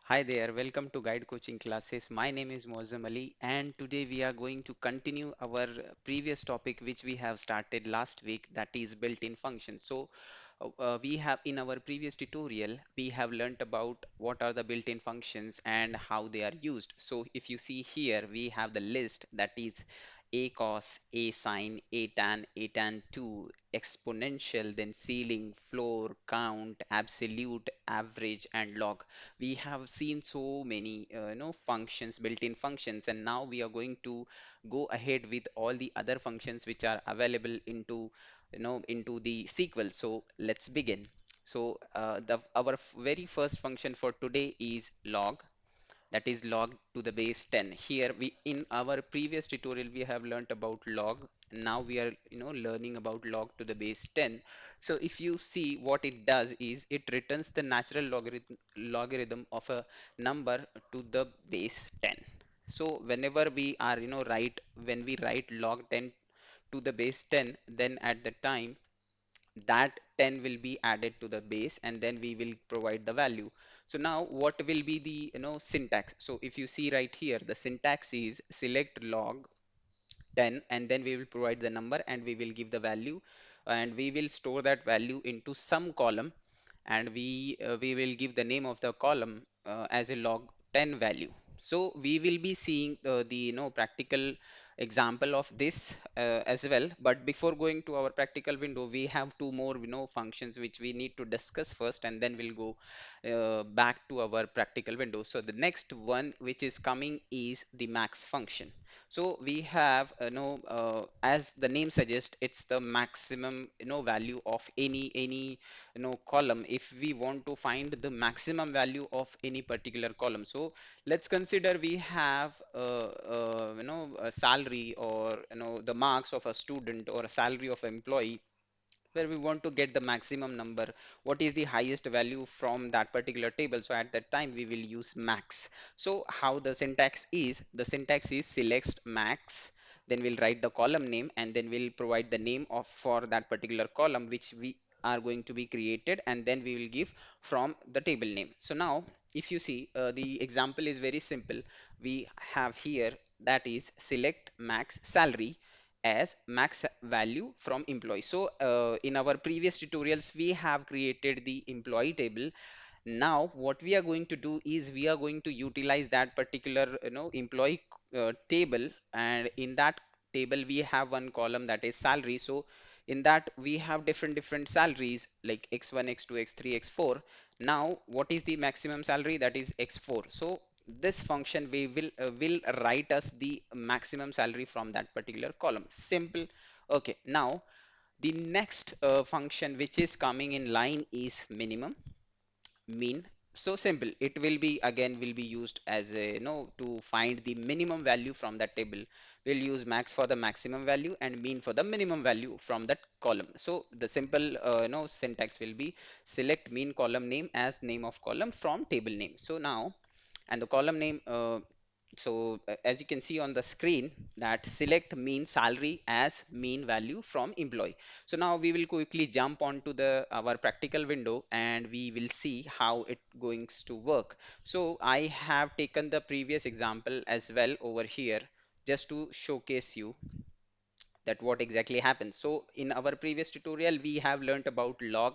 Hi there, welcome to Guide Coaching Classes. My name is Mozam Ali, and today we are going to continue our previous topic which we have started last week, that is built-in functions. We have in our previous tutorial we have learnt about what are the built-in functions and how they are used. So if you see here, we have the list, that is a cos, a sine, a tan, a tan 2, exponential, then ceiling, floor, count, absolute, average, and log. We have seen so many functions, built-in functions, and now we are going to go ahead with all the other functions which are available into the sequel. So let's begin. So the our very first function for today is log, that is log to the base 10. Here we, in our previous tutorial, we have learnt about log. Now we are learning about log to the base 10. So if you see, what it does is it returns the natural logarithm of a number to the base 10. So whenever we are write when we write log 10 to the base 10, then at the time that 10 will be added to the base, and then we will provide the value. So now what will be the syntax? So if you see right here, the syntax is select log 10, and then we will provide the number and we will give the value, and we will store that value into some column, and we will give the name of the column as a log 10 value. So we will be seeing the practical example of this as well. But before going to our practical window, we have two more functions which we need to discuss first, and then we'll go back to our practical window. So the next one which is coming is the max function. So we have as the name suggests, it's the maximum value of any column, if we want to find the maximum value of any particular column. So let's consider we have a salary, or the marks of a student, or a salary of an employee, where we want to get the maximum number, what is the highest value from that particular table. So at that time we will use max. So how the syntax is, the syntax is select max, then we'll write the column name, and then we'll provide the name of for that particular column which we are going to be created, and then we will give from the table name. So now if you see, the example is very simple. We have here, that is select max salary as max value from employee. So in our previous tutorials we have created the employee table. Now what we are going to do is we are going to utilize that particular employee table, and in that table we have one column, that is salary. So in that we have different salaries like x1, x2, x3, x4. Now what is the maximum salary? That is x4. So this function we will write us the maximum salary from that particular column. Simple. Okay, now the next function which is coming in line is minimum, mean. So simple, it will be again will be used as a to find the minimum value from that table. We'll use max for the maximum value and mean for the minimum value from that column. So the simple syntax will be select mean column name as name of column from table name. So now, and the column name, as you can see on the screen, that select mean salary as mean value from employee. So now we will quickly jump onto the our practical window, and we will see how it going to work. So I have taken the previous example as well over here, just to showcase you that what exactly happens. So in our previous tutorial we have learnt about log.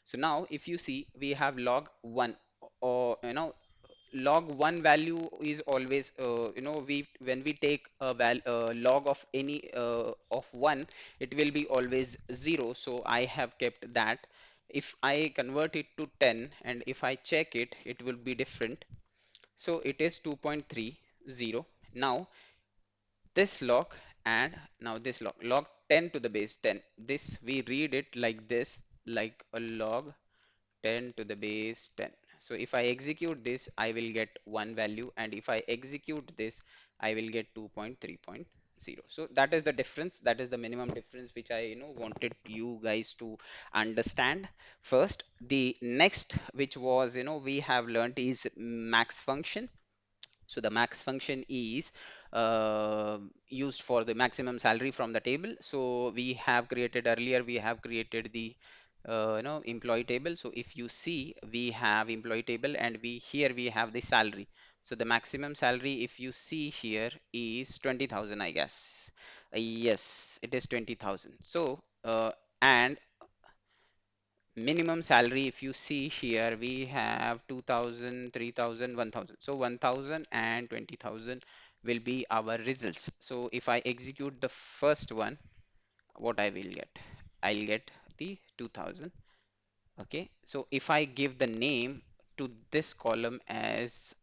So now if you see, we have log 1, or log 1 value is always we when we take a log of any of 1, it will be always 0. So I have kept that. If I convert it to 10 and if I check it, it will be different. So it is 2.30. Now this log, and now this log 10 to the base 10, this we read it like this, like a log 10 to the base 10. So if I execute this, I will get one value, and if I execute this, I will get 2.3.0. So that is the difference, that is the minimum difference which I wanted you guys to understand. First, the next which was we have learned is max function. So the max function is used for the maximum salary from the table. So we have created earlier, we have created the employee table. So if you see, we have employee table, and we here we have the salary. So the maximum salary, if you see here, is 20,000, I guess. Yes, it is 20,000. So and minimum salary, if you see here, we have 2,000, 3,000, 1,000. So 1,000 and 20,000 will be our results. So if I execute the first one, what I will get? I'll get the 2,000. Okay, so if I give the name to this column as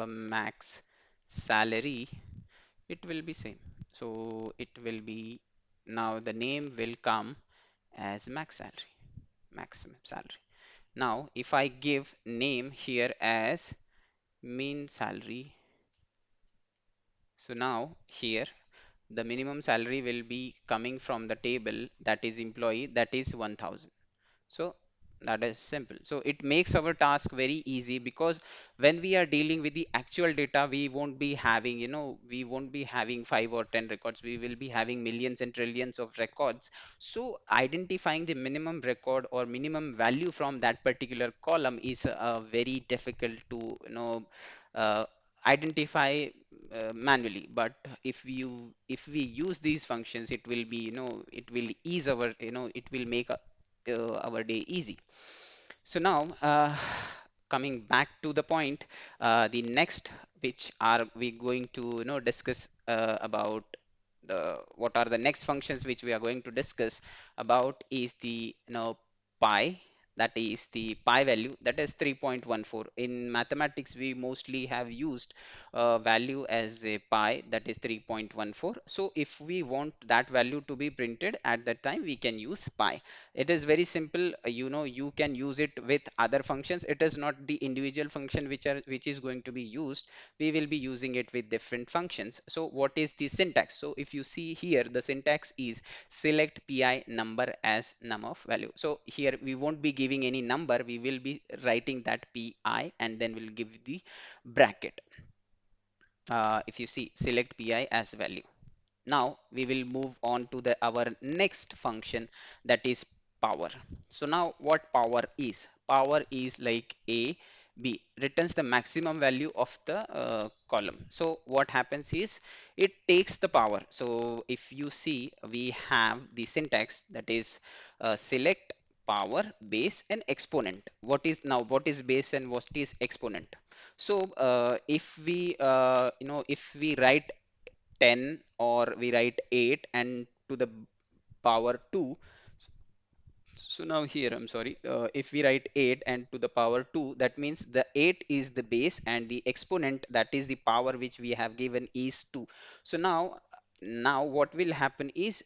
max salary, it will be same. So it will be, now the name will come as max salary, maximum salary. Now if I give name here as mean salary, so now here the minimum salary will be coming from the table, that is employee, that is 1,000. So that is simple. So it makes our task very easy, because when we are dealing with the actual data, we won't be having, we won't be having 5 or 10 records. We will be having millions and trillions of records. So identifying the minimum record or minimum value from that particular column is very difficult to, uh, identify manually. But if we use these functions, it will be, it will ease our, it will make our day easy. So now, coming back to the point, the next which are we going to, discuss about the what are the next functions which we are going to discuss about is the, pi. That is the pi value, that is 3.14. In mathematics, we mostly have used value as a pi, that is 3.14. So if we want that value to be printed at that time, we can use pi. It is very simple. You can use it with other functions. It is not the individual function which is going to be used. We will be using it with different functions. So what is the syntax? So if you see here, the syntax is select pi number as num of value. So here we won't be giving any number, we will be writing that pi, and then we'll give the bracket. If you see, select pi as value. Now we will move on to the our next function, that is power. So now what power is? Power is like a b returns the maximum value of the column. So what happens is, it takes the power. So if you see, we have the syntax, that is select power, base and exponent. What is base and what is exponent? So if we if we write 10 or we write 8 and to the power 2. So now here, I'm sorry, if we write 8 and to the power 2, that means the 8 is the base and the exponent, that is the power which we have given, is 2. So now what will happen is,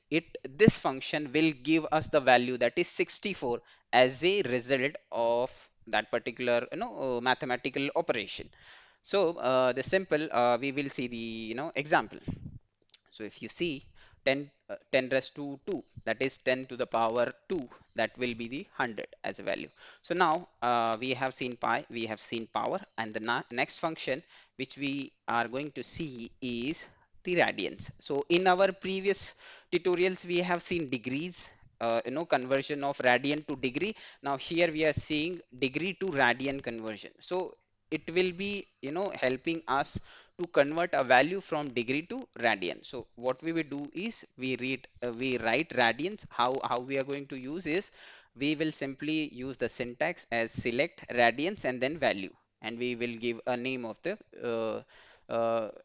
this function will give us the value, that is 64, as a result of that particular, mathematical operation. So the simple, we will see the, example. So if you see, 10 raised to 2, that is 10 to the power 2, that will be the 100 as a value. So now we have seen pi, we have seen power, and the next function which we are going to see is the radians. So in our previous tutorials, we have seen degrees, conversion of radian to degree. Now here we are seeing degree to radian conversion. So it will be, helping us to convert a value from degree to radian. So what we will do is, we write radians. How we are going to use is, we will simply use the syntax as select radians and then value, and we will give a name of the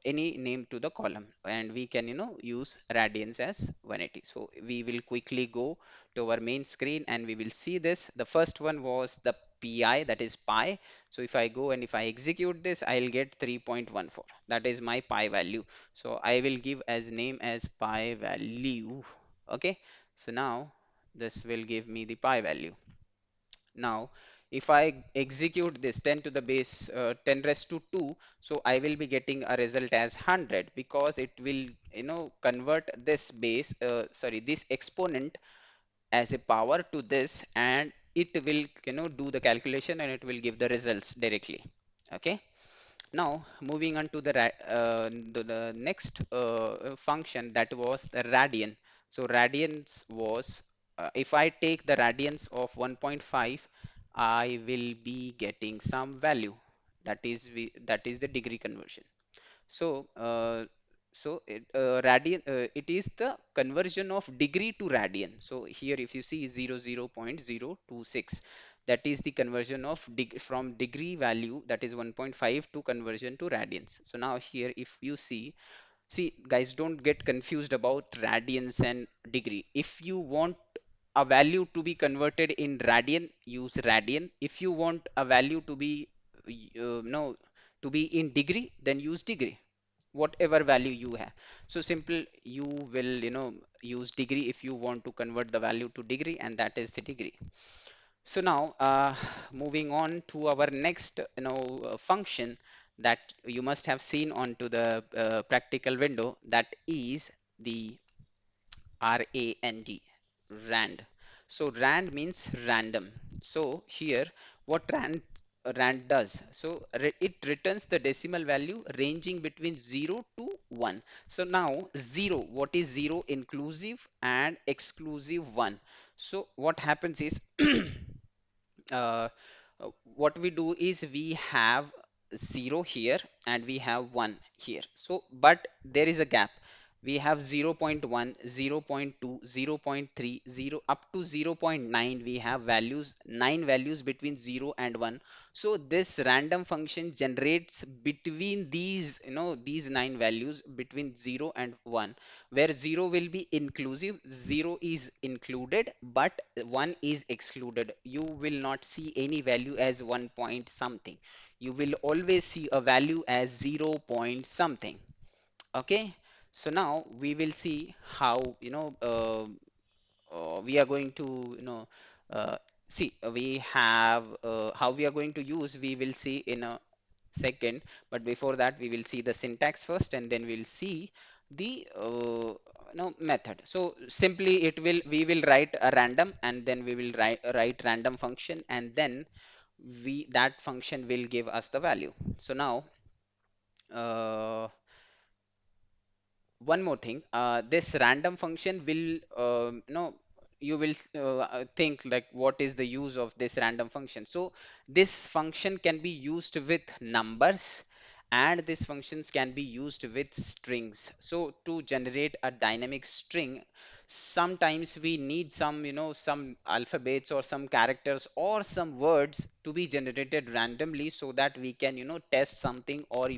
any name to the column, and we can, use radians as 180. So we will quickly go to our main screen and we will see this. The first one was the pi, that is pi. So if I go and if I execute this, I'll get 3.14. That is my pi value. So I will give as name as pi value. Okay. So now this will give me the pi value. Now, if I execute this 10 to the base 10 raised to 2, so I will be getting a result as 100, because it will, convert this this exponent as a power to this, and it will, do the calculation and it will give the results directly. Okay. Now moving on to the next function, that was the radian. So radians was if I take the radians of 1.5, I will be getting some value. That is the degree conversion. So, it is the conversion of degree to radian. So here, if you see 0.026, that is the conversion of from degree value, that is 1.5, to conversion to radians. So now here, if you see, guys, don't get confused about radians and degree. If you want a value to be converted in radian, use radian. If you want a value to be no to be in degree, then use degree, whatever value you have. So simple, you will use degree if you want to convert the value to degree, and that is the degree. So now, moving on to our next function that you must have seen onto the practical window, that is the RAND, rand. So rand means random. So here, what rand does, so it returns the decimal value ranging between 0 to 1. So now 0, what is 0? Inclusive and exclusive 1. So what happens is uh, what we do is we have 0 here and we have 1 here. So but there is a gap. We have 0 0.1, 0 0.2, 0 0.3, 0 up to 0 0.9. We have values, 9 values between 0 and 1. So this random function generates between these, these 9 values between 0 and 1, where 0 will be inclusive, 0 is included, but 1 is excluded. You will not see any value as 1 point something. You will always see a value as 0 point something. Okay, so now we will see how we are going to uh, see we have how we are going to use, we will see in a second. But before that, we will see the syntax first, and then we'll see the method. So simply, we will write a random, and then we will write random function, and then we that function will give us the value. So now, uh, one more thing, this random function will you will think like, what is the use of this random function? So this function can be used with numbers, and these functions can be used with strings. So to generate a dynamic string, sometimes we need some some alphabets or some characters or some words to be generated randomly, so that we can test something, or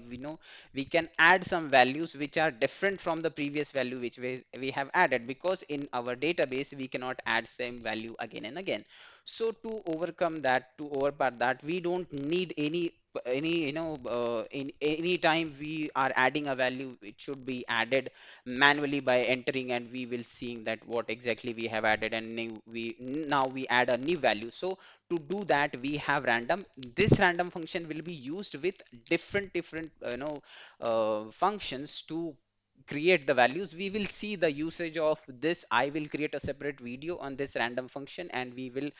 we can add some values which are different from the previous value which we have added, because in our database we cannot add same value again and again. So to overcome that, to overpower that, we don't need any in any time we are adding a value, it should be added manually by entering, and we will seeing that what exactly we have added, and now we add a new value. So to do that, we have random. This random function will be used with different functions to create the values. We will see the usage of this. I will create a separate video on this random function, and we will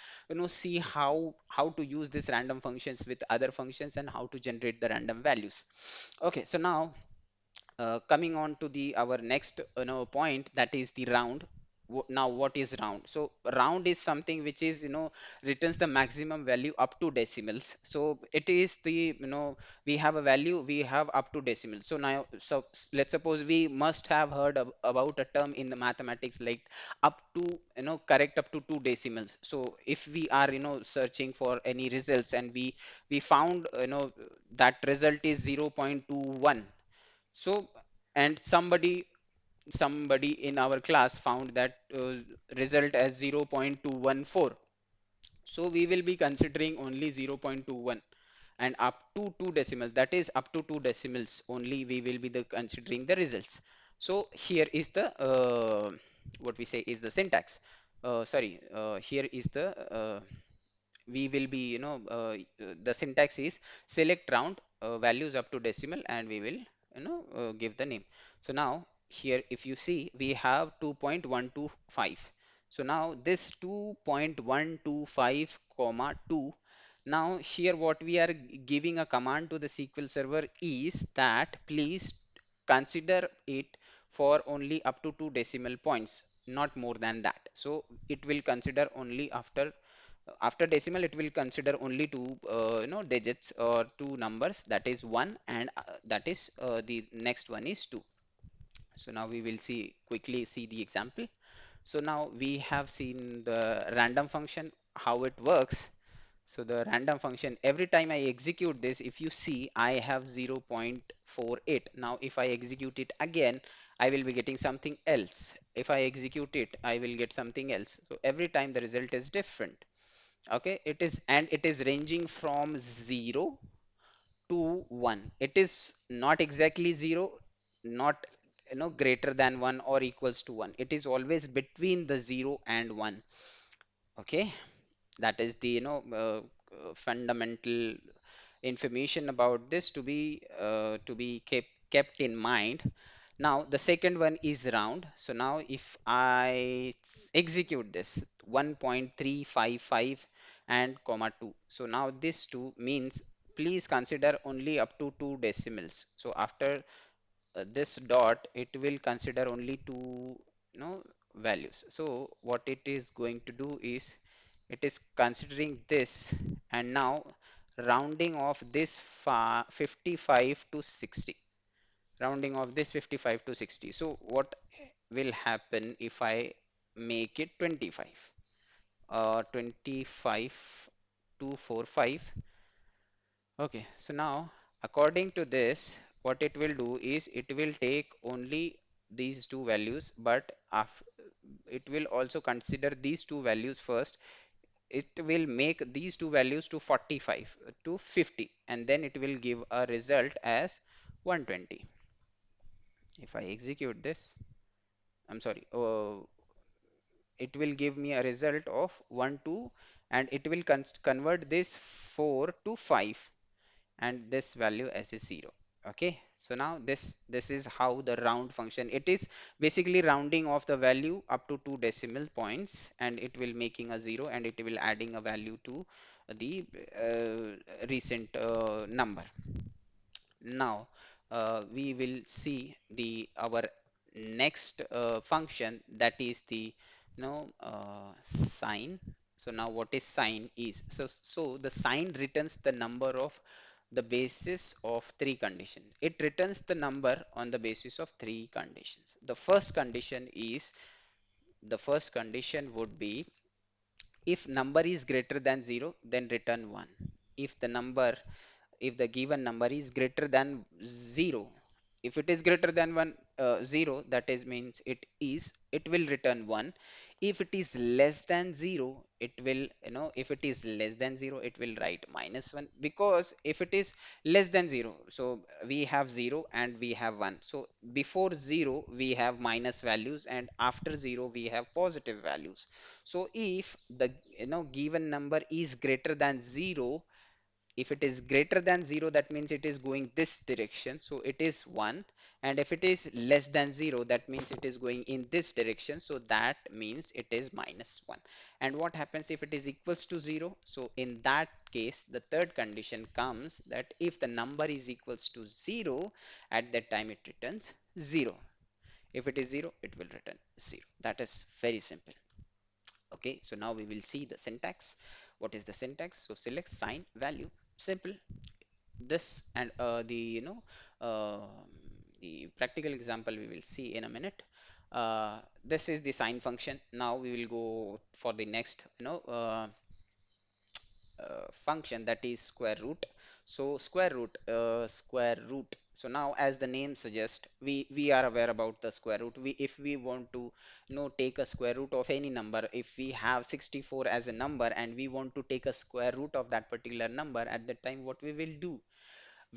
see how to use this random functions with other functions, and how to generate the random values. Okay, so now, coming on to the our next point, that is the round. Now what is round? So round is something which is returns the maximum value up to decimals. So it is the we have a value, we have up to decimals. So now, let's suppose we must have heard about a term in the mathematics like up to correct up to two decimals. So if we are searching for any results, and we found that result is 0.21. So, and somebody in our class found that result as 0.214. So we will be considering only 0.21, and up to two decimals, that is up to two decimals only, we will be considering the results. So here is the what we say is the syntax. Sorry, here is the we will be the syntax is select round values up to decimal, and we will give the name. So now here, if you see, we have 2.125. So now this 2.125 comma 2, now here what we are giving a command to the SQL server is that please consider it for only up to two decimal points, not more than that. So it will consider only after decimal, it will consider only two digits or two numbers, that is 1 and that is the next one is 2. So now we will see quickly see the example. So now we have seen the random function, how it works. So the random function, every time I execute this, if you see, I have 0.48. Now if I execute it again, I will be getting something else. If I execute it, I will get something else. So every time the result is different. Okay, it is, and it is ranging from 0 to 1. It is not exactly 0, not greater than 1 or equals to 1. It is always between the 0 and 1. Okay, that is the fundamental information about this to be kept in mind. Now the second one is round. So now if I execute this 1.355 and comma 2, so now this 2 means please consider only up to two decimals. So after this dot, it will consider only two values. So what it is going to do is it is considering this, and now rounding off this 55 to 60, rounding off this 55 to 60. So what will happen if I make it 25, 25 to 45? Okay, so now according to this, what it will do is it will take only these two values, but it will also consider these two values first. It will make these two values to 45 to 50, and then it will give a result as 120. If I execute this, I'm sorry, it will give me a result of 1 2, and it will convert this 4 to 5 and this value as a 0. Okay, so now this is how the round function, it is basically rounding off the value up to two decimal points, and it will making a 0, and it will adding a value to the recent number. Now we will see the our next function, that is the sign. So now what is sign is, so the sign returns the number of the basis of three conditions. It returns the number on the basis of three conditions. The first condition would be, if number is greater than 0, then return 1. If the number, if the given number is greater than 0, if it is greater than 1 0, that is means it will return 1. If it is less than 0, it will, if it is less than 0, it will write -1, because if it is less than 0, so we have 0 and we have 1. So before 0 we have minus values, and after 0 we have positive values. So if the given number is greater than 0, if it is greater than 0, that means it is going this direction, so it is 1. And if it is less than 0, that means it is going in this direction, so that means it is -1. And what happens if it is equals to 0? So in that case, the third condition comes, that if the number is equals to 0, at that time it returns 0. If it is 0, it will return 0. That is very simple. Okay, so now we will see the syntax. What is the syntax? So select sign value, simple. This and uh, the practical example we will see in a minute. This is the sign function. Now we will go for the next function, that is square root. So square root, so now as the name suggests, we are aware about the square root. We, if we want to take a square root of any number, if we have 64 as a number and we want to take a square root of that particular number, at that time what we will do,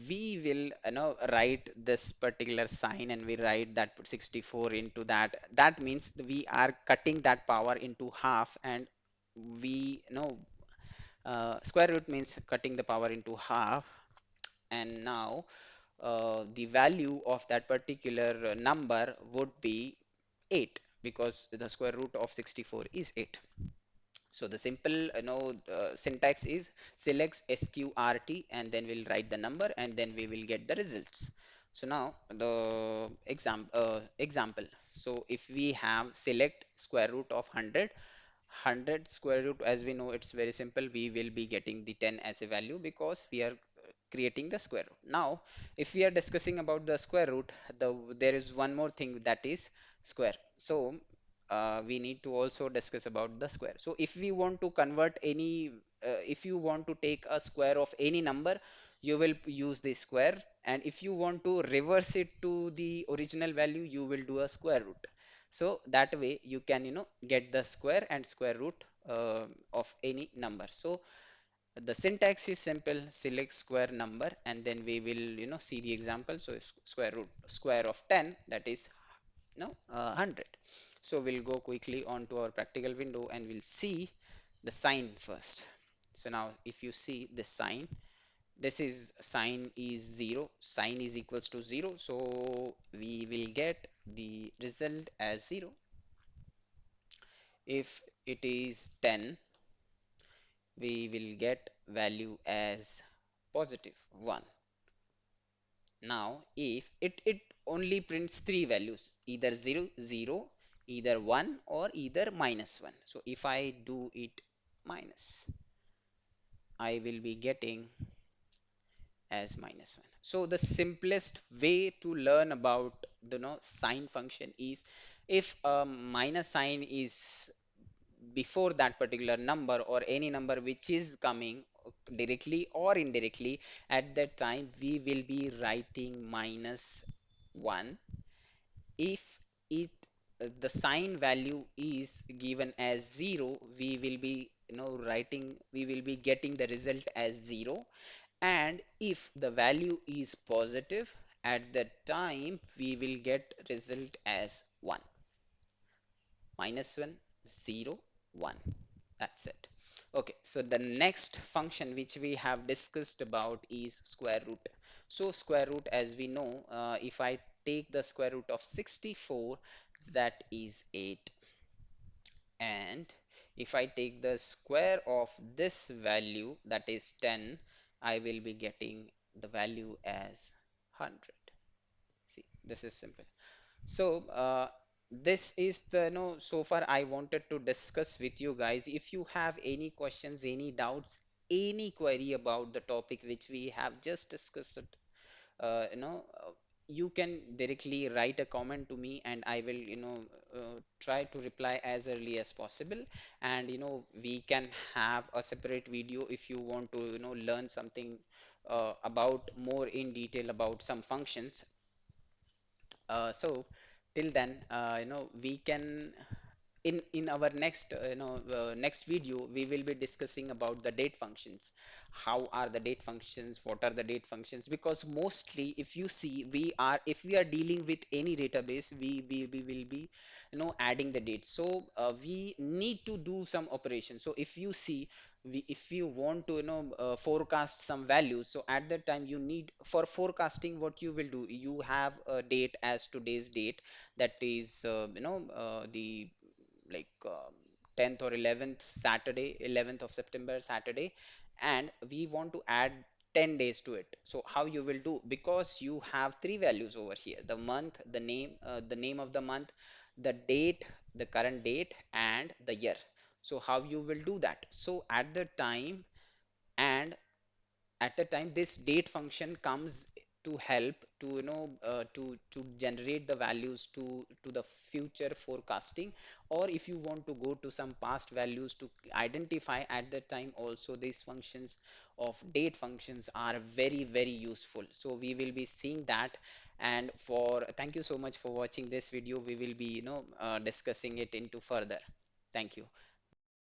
we will write this particular sign, and we write that 64 into that. That means we are cutting that power into half, and we square root means cutting the power into half. And now the value of that particular number would be 8, because the square root of 64 is 8. So the simple syntax is select sqrt, and then we'll write the number, and then we will get the results. So now the example. So if we have select square root of 100 square root, as we know, it's very simple. We will be getting the 10 as a value because we are creating the square root. Now, if we are discussing about the square root, there is one more thing, that is square. So we need to also discuss about the square. So if we want to convert any, if you want to take a square of any number, you will use the square, and if you want to reverse it to the original value, you will do a square root. So that way you can, get the square and square root of any number. So the syntax is simple: select square number, and then we will, see the example. So if square of 10, that is 100. So we'll go quickly on to our practical window and we'll see the sign first. So now if you see the sign, this is sign is 0, sign is equals to 0, so we will get the result as 0. If it is 10, we will get value as positive 1. Now if it only prints three values, either 0 0, either 1, or either minus 1. So if I do it minus, I will be getting as minus 1. So the simplest way to learn about the sign function is, if a minus sign is before that particular number or any number which is coming directly or indirectly, at that time we will be writing minus 1. If it the sign value is given as 0, we will be writing, we will be getting the result as 0. And if the value is positive, at that time we will get result as 1. Minus 1, 0, 1. That's it. Okay, so the next function which we have discussed about is square root. So square root, as we know, if I take the square root of 64, that is 8. And if I take the square of this value, that is 10, I will be getting the value as 100. See, this is simple. So this is the, so far I wanted to discuss with you guys. If you have any questions, any doubts, any query about the topic which we have just discussed, uh, you know uh, you can directly write a comment to me, and I will, try to reply as early as possible. And we can have a separate video if you want to, learn something about more in detail about some functions. So till then, we can, in our next, next video, we will be discussing about the date functions. How are the date functions? What are the date functions? Because mostly, if you see, if we are dealing with any database, we will be, adding the dates. So we need to do some operations. So if you see, if you want to, forecast some values, so at that time you need, for forecasting, what you will do, you have a date as today's date, that is, the, like, 10th or 11th Saturday, 11th of September Saturday, and we want to add 10 days to it. So how you will do, because you have three values over here: the month, the name of the month, the date, the current date, and the year. So how you will do that? So at the time, and at the time, this date function comes to help to, to generate the values to the future forecasting. Or if you want to go to some past values to identify, at that time also, these functions of date functions are very very useful. So we will be seeing that. And for thank you so much for watching this video. We will be, discussing it into further. Thank you.